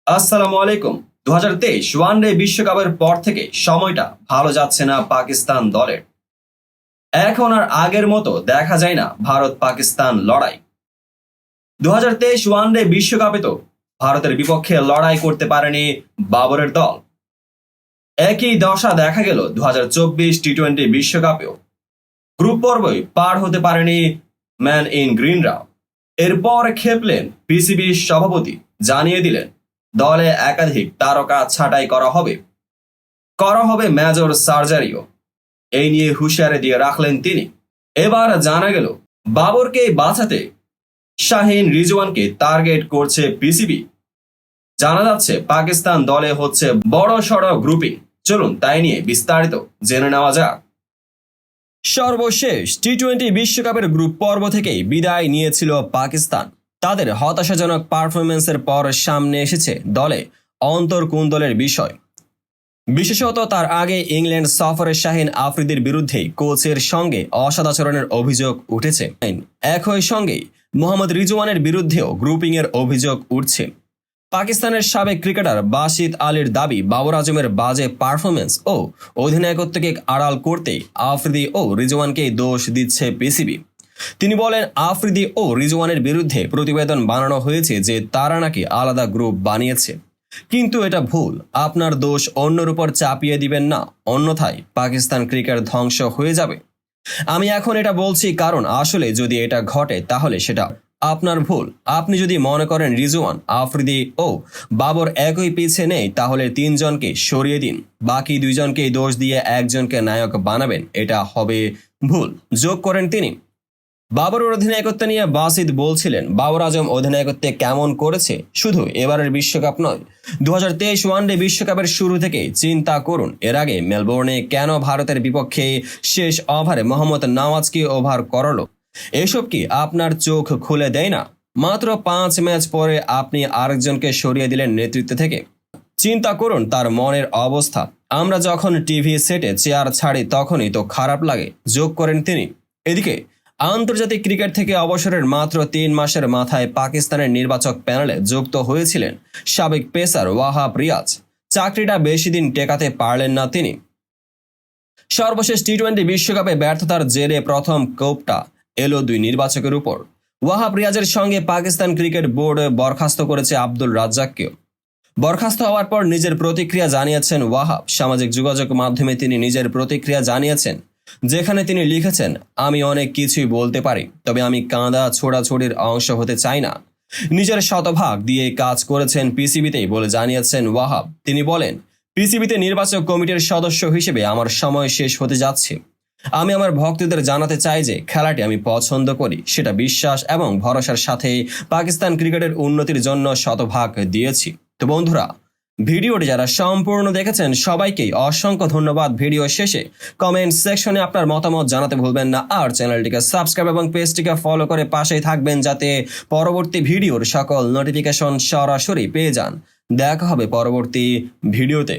আসসালামু আলাইকুম। 2023 ওয়ানডে বিশ্বকাপের পর থেকে সময়টা ভালো যাচ্ছে না পাকিস্তান দলের। এখন আর আগের মতো দেখা যায় না ভারত পাকিস্তান লড়াই। 2023 ওয়ানডে বিশ্বকাপে তো ভারতের বিপক্ষে লড়াই করতে পারেনি বাবরের দল। একই দশা দেখা গেল 2024 টি-20 বিশ্বকাপেও। গ্রুপ পর্বই পার হতে পারেনি ম্যান ইন গ্রিনরা। এরপর খেপলেন পিসিবি সভাপতি, জানিয়ে দিলেন দলে একাধিক তারকা ছাঁটাই করা হবে মেজর সার্জারিও। এই নিয়ে হুঁশিয়ারি দিয়ে রাখলেন তিনি। এবার জানা গেল বাবরকে বাঁচাতে শাহিন রিজওয়ানকে টার্গেট করছে পিসিবি। জানা যাচ্ছে পাকিস্তান দলে হচ্ছে বড় সড় গ্রুপিং। চলুন তাই নিয়ে বিস্তারিত জেনে নেওয়া যাক। সর্বশেষ টি-20 বিশ্বকাপের গ্রুপ পর্ব থেকেই বিদায় নিয়েছিল পাকিস্তান। তাদের হতাশাজনক পারফরমেন্সের পর সামনে এসেছে দলে অন্তর্কুন্দলের বিষয়। বিশেষত তার আগে ইংল্যান্ড সফরে শাহিন আফ্রিদির বিরুদ্ধে কোচের সঙ্গে অসদাচরণের অভিযোগ উঠেছে। একই সঙ্গে মোহাম্মদ রিজওয়ানের বিরুদ্ধেও গ্রুপিংয়ের অভিযোগ উঠছে। পাকিস্তানের সাবেক ক্রিকেটার বাশিদ আলীর দাবি বাবর আজমের বাজে পারফরমেন্স ও অধিনায়কত্বকে আড়াল করতে আফ্রিদি ও রিজওয়ানকে দোষ দিচ্ছে পিসিবি। তিনি বলেন, আফ্রিদি ও রিজওয়ানের বিরুদ্ধে প্রতিবেদন বানানো হয়েছে যে তারা নাকি আলাদা গ্রুপ বানিয়েছে, কিন্তু এটা ভুল। আপনার দোষ অন্যের উপর চাপিয়ে দিবেন না, অন্যথায় পাকিস্তান ক্রিকেট ধ্বংস হয়ে যাবে। আমি এখন এটা বলছি কারণ আসলে যদি এটা ঘটে তাহলে সেটা আপনার ভুল। আপনি যদি মনে করেন রিজওয়ান, আফ্রিদি ও বাবর একই পিছে নেই, তাহলে তিনজনকে সরিয়ে দিন, বাকি দুইজনকে দোষ দিয়ে একজনকে নায়ক বানাবেন, এটা হবে ভুল, যোগ করেন তিনি। বাবরের অধিনায়কত্ব নিয়ে বাসিদ বলছিলেন, বাবর আজম অধিনায়কত্বে কেমন করেছে শুধু এবারের বিশ্বকাপ নয়, 2023 ওয়ানডে বিশ্বকাপের শুরু থেকে চিন্তা করুন। এর আগে মেলবোর্নে কেন ভারতের বিপক্ষে শেষ ওভারে মোহাম্মদ নওয়াজকে ওভার করালো? এসব কি আপনার চোখ খুলে দেয় না? মাত্র 5 ম্যাচ পরে আপনি আরেকজনকে সরিয়ে দিলেন নেতৃত্ব থেকে। চিন্তা করুন তার মনের অবস্থা। আমরা যখন টিভি সেটে চেয়ার ছাড়ি তখনই তো খারাপ লাগে, যোগ করেন তিনি। এদিকে আন্তর্জাতিক ক্রিকেট থেকে অবসরের মাত্র 3 মাসের মাথায় পাকিস্তানের নির্বাচক প্যানেলে যুক্ত হয়েছিলেন সাবেক পেসার ওয়াহাব রিয়াজ। চাকরিটা বেশি দিন টেকাতে পারলেন না তিনি। সর্বশেষ টি-20 বিশ্বকাপে ব্যর্থতার জেরে প্রথম কোপটা এলো 2 নির্বাচকের উপর। ওয়াহাব রিয়াজের সঙ্গে পাকিস্তান ক্রিকেট বোর্ড বরখাস্ত করেছে আব্দুল রাজ্জাককেও। বরখাস্ত হওয়ার পর নিজের প্রতিক্রিয়া জানিয়েছেন ওয়াহাব। সামাজিক যোগাযোগ মাধ্যমে তিনি নিজের প্রতিক্রিয়া জানিয়েছেন, যেখানে তিনি লিখেছেন, আমি অনেক কিছুই বলতে পারি, তবে আমি কাঁদা ছোড়াছড়ির অংশ হতে চাই না। নিজের শতভাগ দিয়ে কাজ করেছেন পিসিবিতেই বলে জানিয়েছেন ওয়াহাব। তিনি বলেন, পিসিবিতে নির্বাচক কমিটির সদস্য হিসেবে আমার সময় শেষ হতে যাচ্ছে। আমি আমার ভক্তদের জানাতে চাই যে খেলাটি আমি পছন্দ করি, সেটা বিশ্বাস এবং ভরসার সাথে পাকিস্তান ক্রিকেটের উন্নতির জন্য শতভাগ দিয়েছি। তো বন্ধুরা, ভিডিওটি যারা সম্পূর্ণ দেখেছেন সবাইকেই অসংখ্য ধন্যবাদ। ভিডিও শেষে কমেন্ট সেকশনে আপনার মতামত জানাতে ভুলবেন না, আর চ্যানেলটিকে সাবস্ক্রাইব এবং পেজটিকে ফলো করে পাশেই থাকবেন যাতে পরবর্তী ভিডিওর সকল নোটিফিকেশন সরাসরি পেয়ে যান। দেখা হবে পরবর্তী ভিডিওতে।